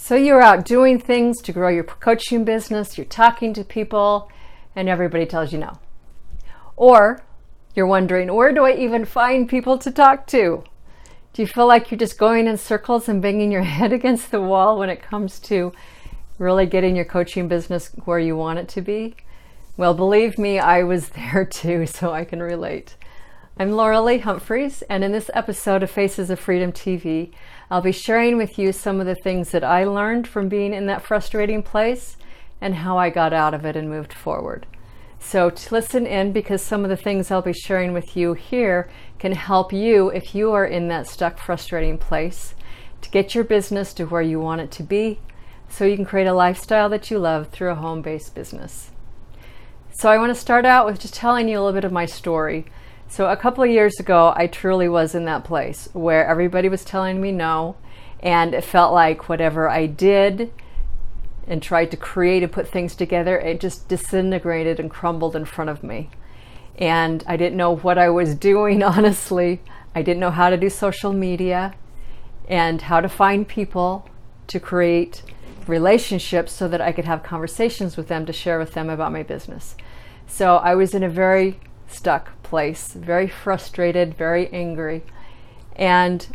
So you're out doing things to grow your coaching business, you're talking to people, and everybody tells you no. Or you're wondering, where do I even find people to talk to? Do you feel like you're just going in circles and banging your head against the wall when it comes to really getting your coaching business where you want it to be? Well, believe me, I was there too, so I can relate. I'm Laura Lee Humphreys, and in this episode of Faces of Freedom TV, I'll be sharing with you some of the things that I learned from being in that frustrating place and how I got out of it and moved forward. So listen in, because some of the things I'll be sharing with you here can help you if you are in that stuck, frustrating place to get your business to where you want it to be so you can create a lifestyle that you love through a home-based business. So I want to start out with just telling you a little bit of my story. So a couple of years ago, I truly was in that place where everybody was telling me no, and it felt like whatever I did and tried to create and put things together, it just disintegrated and crumbled in front of me. And I didn't know what I was doing, honestly. I didn't know how to do social media and how to find people to create relationships so that I could have conversations with them to share with them about my business. So I was in a very stuck place, very frustrated, very angry, and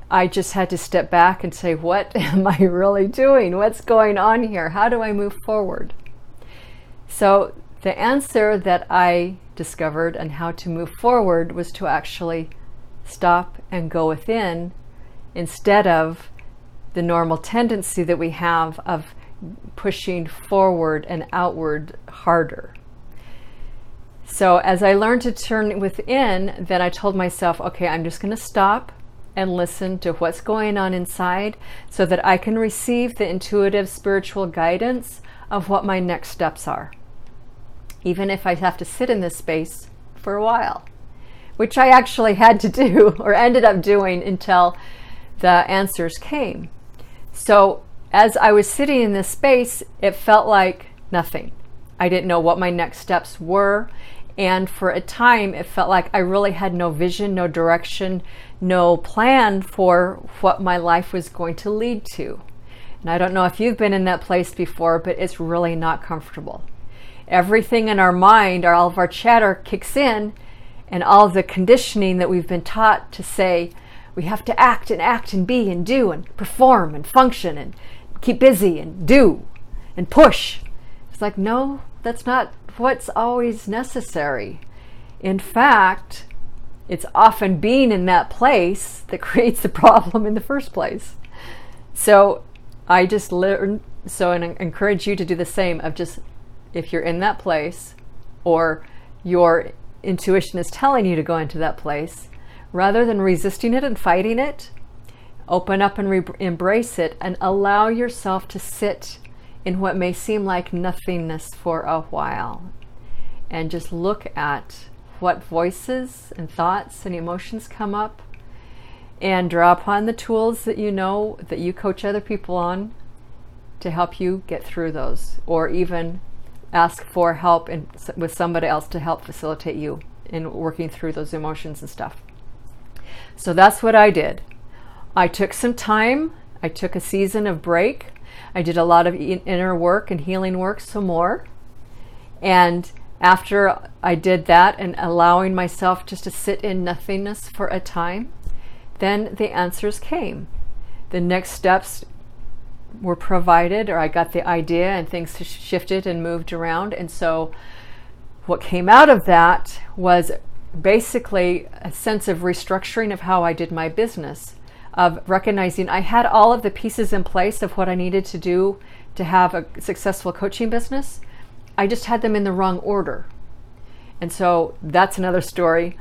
I just had to step back and say, what am I really doing? What's going on here? How do I move forward? So the answer that I discovered on how to move forward was to actually stop and go within, instead of the normal tendency that we have of pushing forward and outward harder. So as I learned to turn within, then I told myself, okay, I'm just going to stop and listen to what's going on inside so that I can receive the intuitive spiritual guidance of what my next steps are, even if I have to sit in this space for a while, which I actually had to do or ended up doing until the answers came. So as I was sitting in this space, it felt like nothing. I didn't know what my next steps were. And for a time, it felt like I really had no vision, no direction, no plan for what my life was going to lead to. And I don't know if you've been in that place before, but it's really not comfortable. Everything in our mind, all of our chatter kicks in, and all of the conditioning that we've been taught to say, we have to act and be and do and perform and function and keep busy and do and push. It's like, no, that's not what's always necessary. In fact, it's often being in that place that creates the problem in the first place. So I just learned, and I encourage you to do the same, of just, if you're in that place or your intuition is telling you to go into that place, rather than resisting it and fighting it, open up and embrace it and allow yourself to sit in what may seem like nothingness for a while, and just look at what voices and thoughts and emotions come up, and draw upon the tools that you know that you coach other people on to help you get through those, or even ask for help with somebody else to help facilitate you in working through those emotions and stuff. So that's what I did. I took some time. I took a season of break. I did a lot of inner work and healing work some more. And after I did that and allowing myself just to sit in nothingness for a time, then the answers came. The next steps were provided, or I got the idea and things shifted and moved around. And so what came out of that was basically a sense of restructuring of how I did my business, of recognizing I had all of the pieces in place of what I needed to do to have a successful coaching business. I just had them in the wrong order. And so that's another story,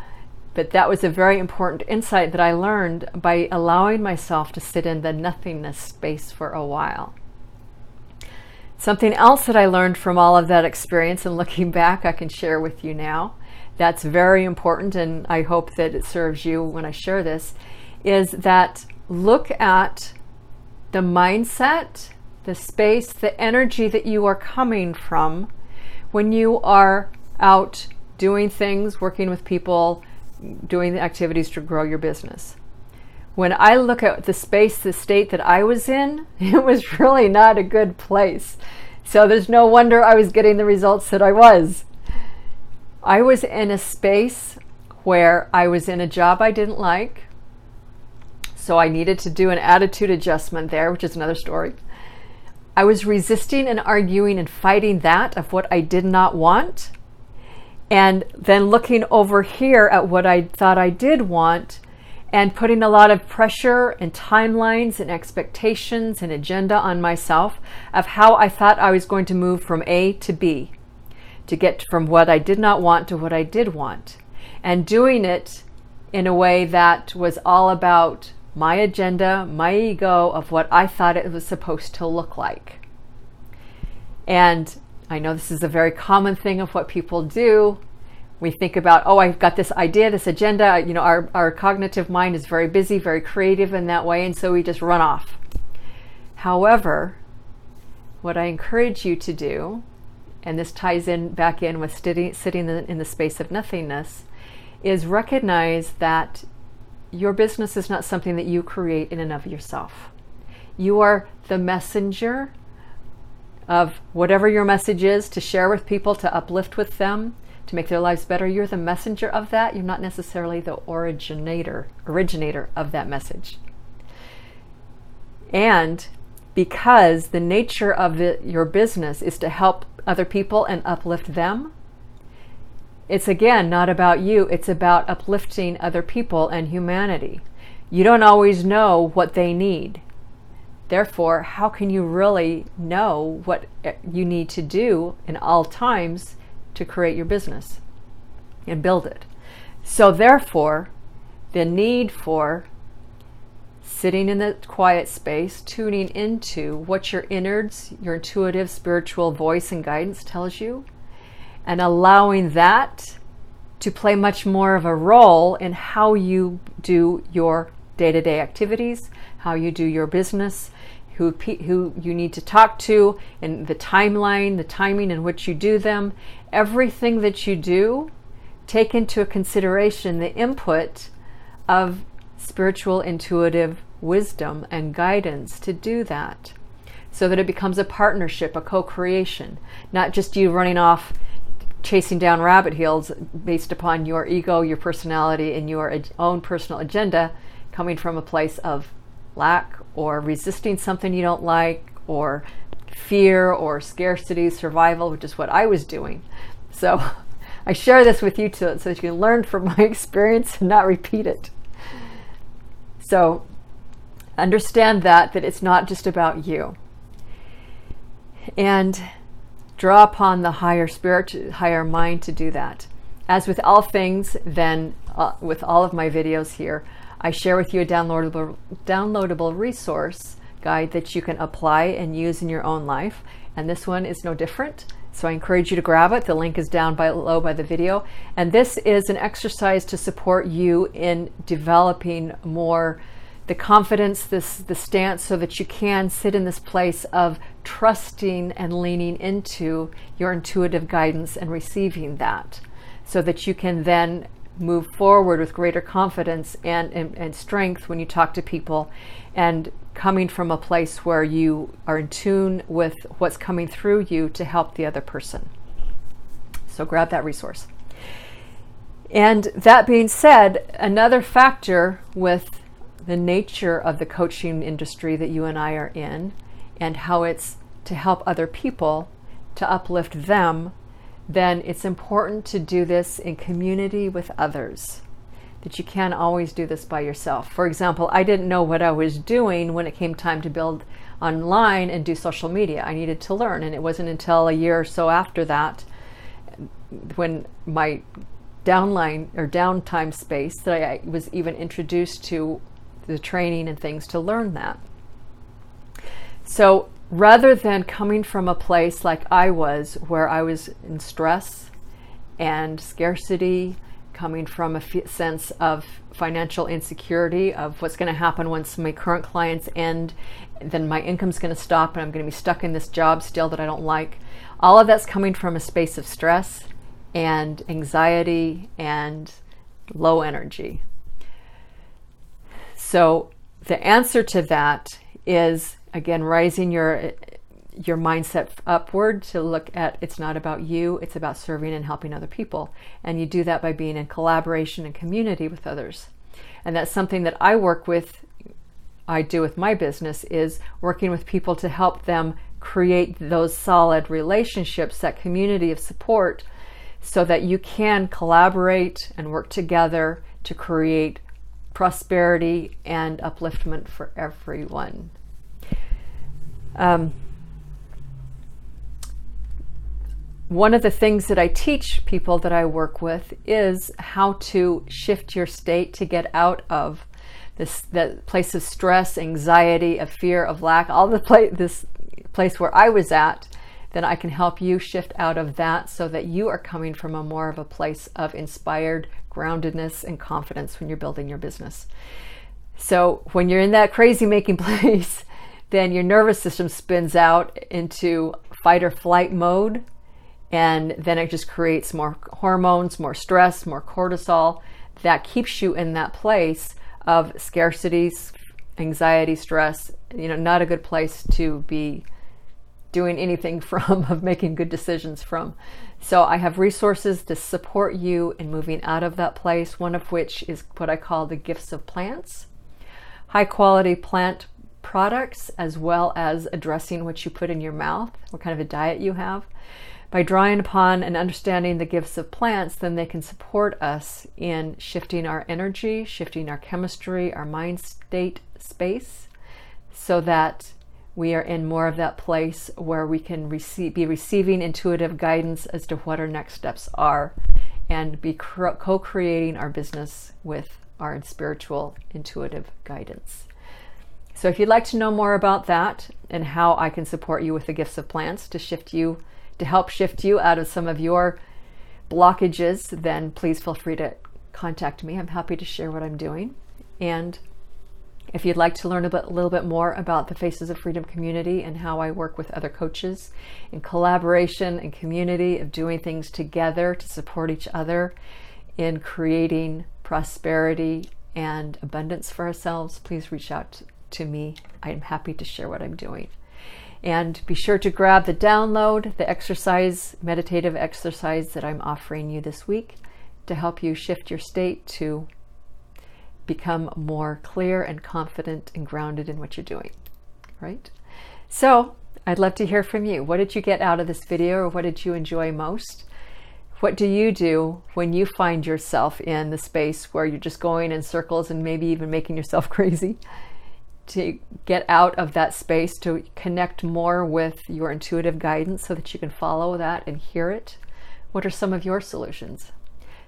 but that was a very important insight that I learned by allowing myself to sit in the nothingness space for a while. Something else that I learned from all of that experience, and looking back, I can share with you now, that's very important, and I hope that it serves you when I share this, is that look at the mindset, the space, the energy that you are coming from when you are out doing things, working with people, doing the activities to grow your business. when I look at the state that I was in, it was really not a good place. So there's no wonder I was getting the results that I was. I was in a space where I was in a job I didn't like. So I needed to do an attitude adjustment there, which is another story. I was resisting and arguing and fighting that of what I did not want. And then looking over here at what I thought I did want and putting a lot of pressure and timelines and expectations and agenda on myself of how I thought I was going to move from A to B, to get from what I did not want to what I did want. And doing it in a way that was all about my agenda, my ego of what I thought it was supposed to look like. And I know this is a very common thing of what people do. We think about, oh, I've got this idea, this agenda. You know, our cognitive mind is very busy, very creative in that way, and so we just run off. However, what I encourage you to do, and this ties in back in with sitting in the space of nothingness, is recognize that your business is not something that you create in and of yourself. You are the messenger of whatever your message is to share with people, to uplift with them, to make their lives better. You're the messenger of that. You're not necessarily the originator of that message. And because the nature of your business is to help other people and uplift them, it's again not about you. It's about uplifting other people and humanity. You don't always know what they need. Therefore, how can you really know what you need to do in all times to create your business and build it? So therefore, the need for sitting in the quiet space, tuning into what your innards, your intuitive spiritual voice and guidance tells you, and allowing that to play much more of a role in how you do your day-to-day activities, how you do your business, who you need to talk to, and the timeline, the timing in which you do them. Everything that you do, take into consideration the input of spiritual intuitive wisdom and guidance to do that, so that it becomes a partnership, a co-creation, not just you running off chasing down rabbit hills based upon your ego, your personality, and your own personal agenda, coming from a place of lack or resisting something you don't like, or fear or scarcity, survival, which is what I was doing. So I share this with you so that you can learn from my experience and not repeat it. So understand that it's not just about you. And draw upon the higher spirit, higher mind to do that. As with all things, then with all of my videos here, I share with you a downloadable resource guide that you can apply and use in your own life. And this one is no different. So I encourage you to grab it. The link is down below by the video. And this is an exercise to support you in developing more the confidence, the stance, so that you can sit in this place of trusting and leaning into your intuitive guidance and receiving that, so that you can then move forward with greater confidence and strength when you talk to people, and coming from a place where you are in tune with what's coming through you to help the other person. So grab that resource. And that being said, another factor with the nature of the coaching industry that you and I are in, and how it's to help other people, to uplift them, then it's important to do this in community with others, that you can't always do this by yourself. For example, I didn't know what I was doing when it came time to build online and do social media. I needed to learn, and it wasn't until a year or so after that, when my downtime space, that I was even introduced to the training and things to learn that. So rather than coming from a place like I was, where I was in stress and scarcity, coming from a sense of financial insecurity of what's going to happen once my current clients end, then my income's going to stop and I'm going to be stuck in this job still that I don't like. All of that's coming from a space of stress and anxiety and low energy. So the answer to that is, again, raising your mindset upward to look at, it's not about you, it's about serving and helping other people. And you do that by being in collaboration and community with others. And that's something that I do with my business, is working with people to help them create those solid relationships, that community of support, so that you can collaborate and work together to create prosperity and upliftment for everyone. One of the things that I teach people that I work with is how to shift your state to get out of that place of stress, anxiety, of fear, of lack, all this place where I was at. Then I can help you shift out of that so that you are coming from a more of a place of inspired groundedness and confidence when you're building your business. So when you're in that crazy making place, then your nervous system spins out into fight or flight mode. And then it just creates more hormones, more stress, more cortisol. That keeps you in that place of scarcity, anxiety, stress. Not a good place to be doing anything from, of making good decisions from. So I have resources to support you in moving out of that place, one of which is what I call the gifts of plants. High quality plant products, as well as addressing what you put in your mouth, what kind of a diet you have. By drawing upon and understanding the gifts of plants, then they can support us in shifting our energy, shifting our chemistry, our mind state space, so that we are in more of that place where we can be receiving intuitive guidance as to what our next steps are, and be co-creating our business with our spiritual intuitive guidance. So if you'd like to know more about that and how I can support you with the gifts of plants to help shift you out of some of your blockages, then please feel free to contact me. I'm happy to share what I'm doing. And if you'd like to learn a little bit more about the Faces of Freedom community and how I work with other coaches in collaboration and community of doing things together to support each other in creating prosperity and abundance for ourselves, please reach out to me. I'm happy to share what I'm doing. And be sure to grab the download, the meditative exercise that I'm offering you this week to help you shift your state to become more clear and confident and grounded in what you're doing, right? So I'd love to hear from you. What did you get out of this video, or what did you enjoy most? What do you do when you find yourself in the space where you're just going in circles and maybe even making yourself crazy? To get out of that space, to connect more with your intuitive guidance so that you can follow that and hear it. What are some of your solutions?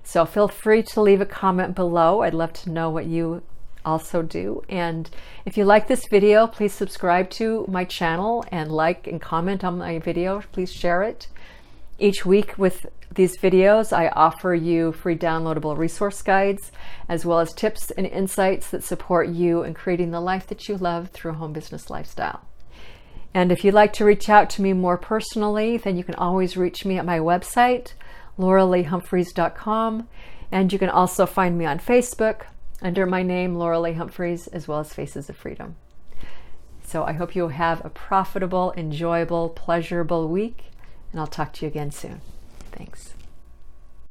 So feel free to leave a comment below. I'd love to know what you also do. And if you like this video, please subscribe to my channel and like and comment on my video. Please share it. Each week with these videos, I offer you free downloadable resource guides, as well as tips and insights that support you in creating the life that you love through a home business lifestyle. And if you'd like to reach out to me more personally, then you can always reach me at my website, lauraleehumphreys.com. And you can also find me on Facebook under my name, Laura Lee Humphreys, as well as Faces of Freedom. So I hope you have a profitable, enjoyable, pleasurable week. And I'll talk to you again soon. Thanks.